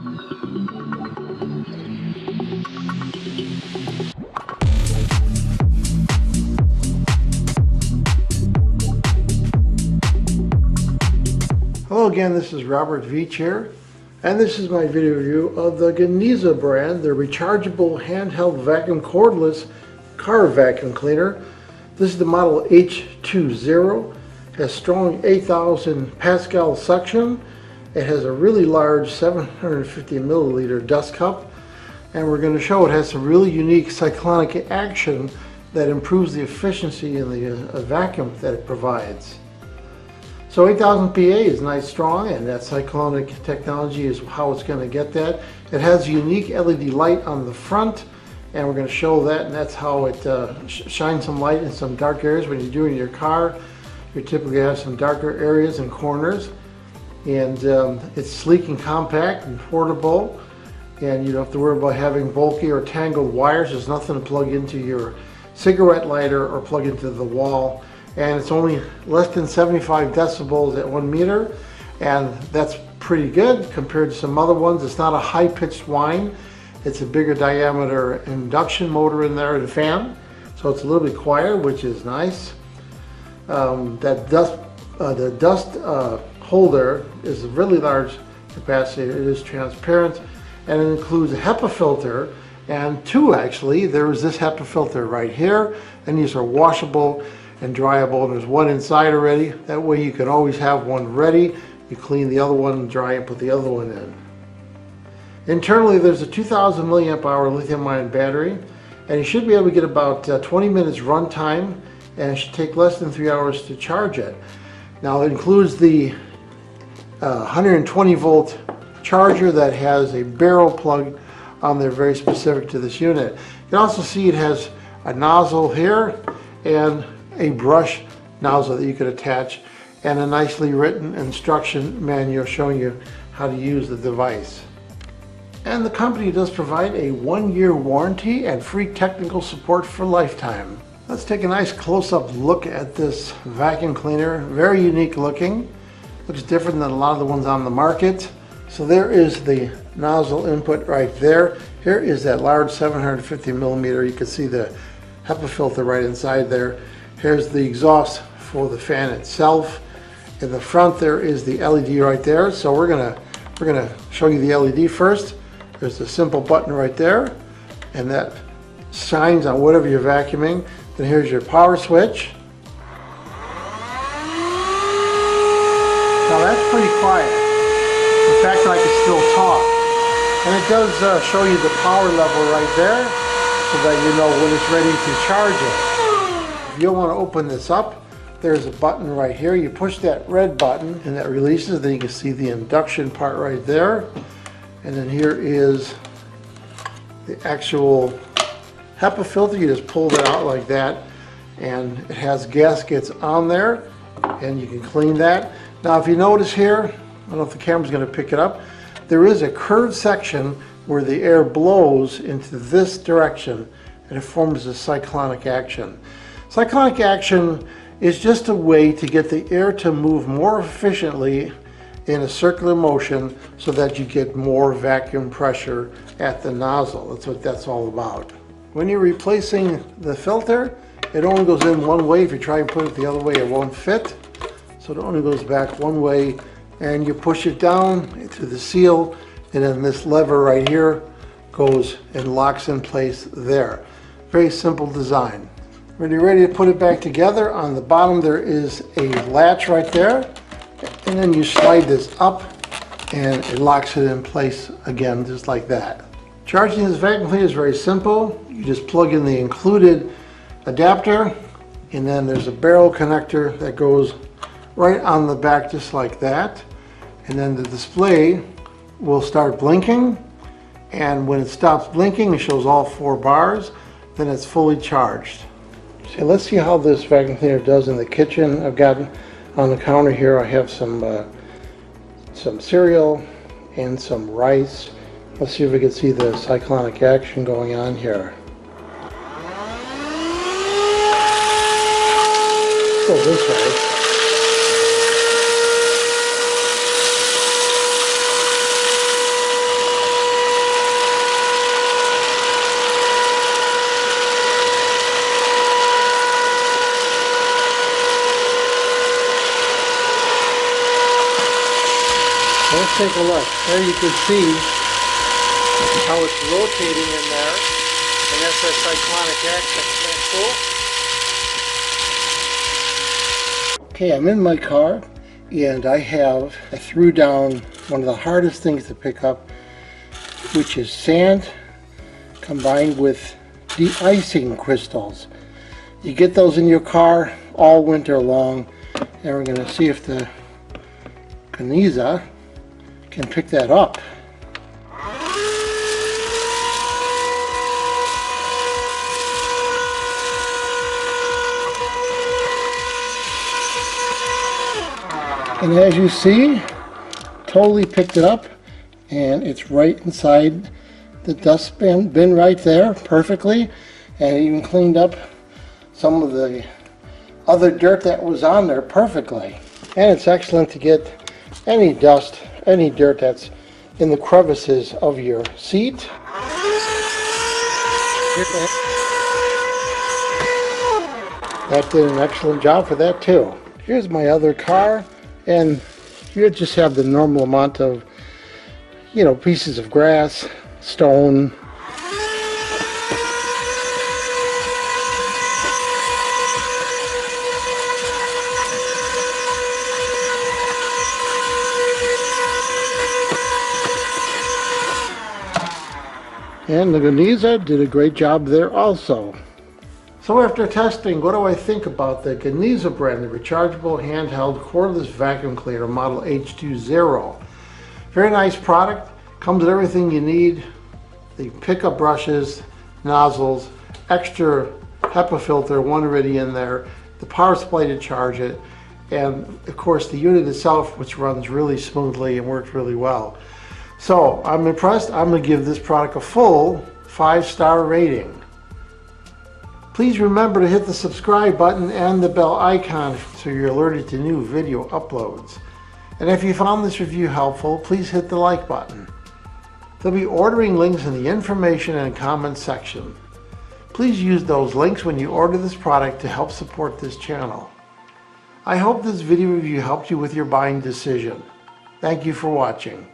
Hello again, this is Robert Veach here, and this is my video review of the Ganiza brand, the rechargeable handheld vacuum cordless car vacuum cleaner. This is the model H20. It has strong 8,000 Pascal suction. It has a really large 750 milliliter dust cup, and we're going to show it has some really unique cyclonic action that improves the efficiency in the vacuum that it provides. So 8,000 PA is nice strong, and that cyclonic technology is how it's going to get that. It has a unique LED light on the front, and we're going to show that, and that's how it shines some light in some dark areas. When you're doing your car, you typically have some darker areas and corners, and it's sleek and compact and portable, and you don't have to worry about having bulky or tangled wires. There's nothing to plug into your cigarette lighter or plug into the wall. And it's only less than 75 decibels at 1 meter, and that's pretty good compared to some other ones. It's not a high-pitched whine. It's a bigger diameter induction motor in there and a fan, so it's a little bit quieter, which is nice. The dust holder is a really large capacity. It is transparent, and it includes a HEPA filter, and two actually. There is this HEPA filter right here, and these are washable and dryable, and there's one inside already. That way you can always have one ready. You clean the other one, dry, and put the other one in. Internally, there's a 2,000 milliamp hour lithium-ion battery, and you should be able to get about 20 minutes run time, and it should take less than 3 hours to charge it. Now, it includes the 120 volt charger that has a barrel plug on there, very specific to this unit. You can also see it has a nozzle here and a brush nozzle that you could attach, and a nicely written instruction manual showing you how to use the device. And the company does provide a 1-year warranty and free technical support for lifetime. Let's take a nice close-up look at this vacuum cleaner. Very unique looking. Looks different than a lot of the ones on the market. So there is the nozzle input right there. Here is that large 750 millimeter. You can see the HEPA filter right inside there. Here's the exhaust for the fan itself. In the front there is the LED right there. So we're gonna show you the LED first. There's a simple button right there, and that shines on whatever you're vacuuming. Then here's your power switch. Now that's pretty quiet. In fact, I can still talk. And it does show you the power level right there, so that you know when it's ready to charge it. If you want to open this up, there's a button right here. You push that red button and that releases. Then you can see the induction part right there. And then here is the actual HEPA filter. You just pull that out like that, and it has gaskets on there, and you can clean that. Now if you notice here, I don't know if the camera's going to pick it up, there is a curved section where the air blows into this direction, and it forms a cyclonic action. Cyclonic action is just a way to get the air to move more efficiently in a circular motion so that you get more vacuum pressure at the nozzle. That's what that's all about. When you're replacing the filter, it only goes in one way. If you try and put it the other way, it won't fit. So it only goes back one way, and you push it down to the seal, and then this lever right here goes and locks in place there. Very simple design. When you're ready to put it back together, on the bottom there is a latch right there, and then you slide this up and it locks it in place again, just like that. Charging this vacuum cleaner is very simple. You just plug in the included adapter, and then there's a barrel connector that goes right on the back, just like that. And then the display will start blinking, and when it stops blinking, it shows all 4 bars, then it's fully charged. So let's see how this vacuum cleaner does in the kitchen. I've got on the counter here, I have some cereal and some rice. Let's see if we can see the cyclonic action going on here. Go this way. Let's take a look. There you can see how it's rotating in there, and that's our cyclonic action. Isn't that cool? Okay, I'm in my car, and I threw down one of the hardest things to pick up, which is sand combined with de-icing crystals. You get those in your car all winter long, and we're going to see if the Ganiza can pick that up. And as you see, totally picked it up, and it's right inside the dustbin right there perfectly, and it even cleaned up some of the other dirt that was on there perfectly. And it's excellent to get any dust, any dirt that's in the crevices of your seat. That did an excellent job for that too. Here's my other car, and you just have the normal amount of, pieces of grass, stone. And the Ganiza did a great job there also. So after testing, what do I think about the Ganiza brand, the rechargeable handheld cordless vacuum cleaner model H20? Very nice product, comes with everything you need. The pickup brushes, nozzles, extra HEPA filter, one already in there, the power supply to charge it, and of course the unit itself, which runs really smoothly and works really well. So I'm impressed. I'm going to give this product a full 5-star rating. Please remember to hit the subscribe button and the bell icon so you're alerted to new video uploads. And if you found this review helpful, please hit the like button. There'll be ordering links in the information and comments section. Please use those links when you order this product to help support this channel. I hope this video review helped you with your buying decision. Thank you for watching.